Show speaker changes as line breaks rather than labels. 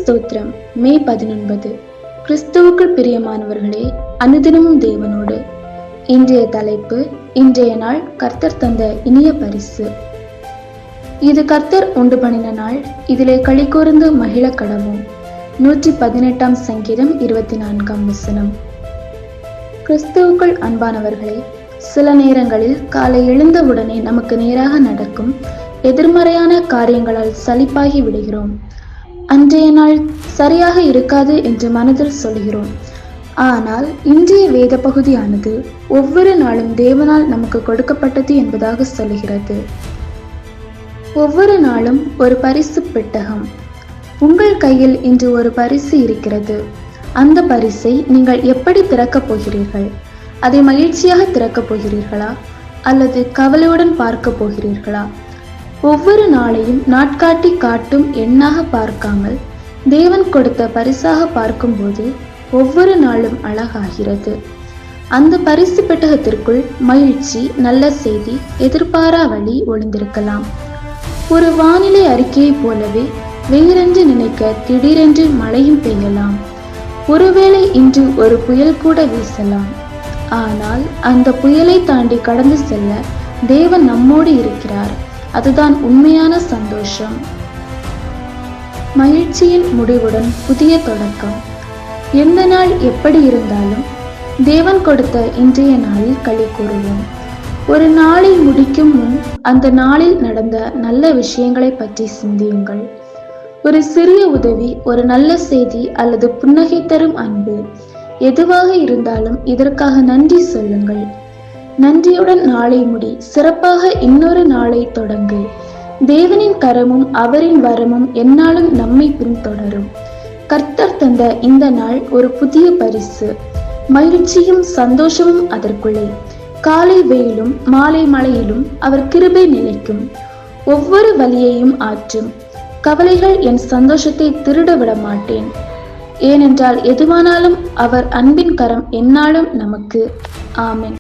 ஸ்தோத்திரம். மே 19. கிறிஸ்துவுக்குள் பிரியமானவர்களே, அனுதினமும் தேவனோடு. இன்றைய தலைப்பு, இன்றைய நாள் கர்த்தர் தந்த இனிய பரிசு. இது கர்த்தர் உண்டு பண்ணின நாள், இதிலே களி கூர்ந்து மகிழ கடவோம். 118 சங்கீதம் 24 வசனம். கிறிஸ்துவுக்குள் அன்பானவர்களே, சில நேரங்களில் காலை எழுந்தவுடனே நமக்கு நேராக நடக்கும் எதிர்மறையான காரியங்களால் சலிப்பாகி விடுகிறோம். அன்றைய நாள் சரியாக இருக்காது என்று மனதில் சொல்கிறோம். ஆனால் இன்றைய வேத பகுதியானது ஒவ்வொரு நாளும் தேவனால் நமக்கு கொடுக்கப்பட்டது என்பதாக சொல்கிறது. ஒவ்வொரு நாளும் ஒரு பரிசு பெட்டகம். உங்கள் கையில் இன்று ஒரு பரிசு இருக்கிறது. அந்த பரிசை நீங்கள் எப்படி திறக்கப் போகிறீர்கள்? அதை மகிழ்ச்சியாக திறக்கப் போகிறீர்களா அல்லது கவலையுடன் பார்க்க போகிறீர்களா? ஒவ்வொரு நாளையும் நாட்காட்டி காட்டும் எண்ணாக பார்க்காமல் தேவன் கொடுத்த பரிசாக பார்க்கும்போது ஒவ்வொரு நாளும் அழகாகிறது. அந்த பரிசு பெட்டகத்திற்குள் மகிழ்ச்சி, நல்ல செய்தி, எதிர்பாரா வழி ஒளிந்திருக்கலாம். ஒரு வானிலை அறிக்கையை போலவே வெயிலென்று நினைக்க திடீரென்று மழையும் பெய்யலாம். ஒருவேளை இன்று ஒரு புயல் கூட வீசலாம். ஆனால் அந்த புயலை தாண்டி கடந்து செல்ல தேவன் நம்மோடு இருக்கிறார். அதுதான் உண்மையான சந்தோஷம். மகிழ்ச்சியின் முடிவுடன் புதிய தொடக்கம். எந்த நாள் எப்படி இருந்தாலும் தேவன் கொடுத்த இன்றைய நாளில் களி கூறுவோம். ஒரு நாளை முடிக்கும் முன் அந்த நாளில் நடந்த நல்ல விஷயங்களை பற்றி சிந்தியுங்கள். ஒரு சிறிய உதவி, ஒரு நல்ல செய்தி அல்லது புன்னகை தரும் அன்பு, எதுவாக இருந்தாலும் இதற்காக நன்றி சொல்லுங்கள். நன்றியுடன் நாளை முடி, சிறப்பாக இன்னொரு நாளை தொடங்கு. தேவனின் கரமும் அவரின் வரமும் எந்நாளும் நம்மை பின்தொடரும். கர்த்தர் தந்த இந்த நாள் ஒரு புதிய பரிசு. மகிழ்ச்சியும் சந்தோஷமும் அதற்குள்ளே. காலை வெயிலும் மாலை மழையிலும் அவர் கிருபை நிலைக்கும். ஒவ்வொரு வலியையும் ஆற்றும். கவலைகள் என் சந்தோஷத்தை திருட விட மாட்டேன். ஏனென்றால் எதுவானாலும் அவர் அன்பின் கரம் எந்நாளும் நமக்கு. ஆமென்.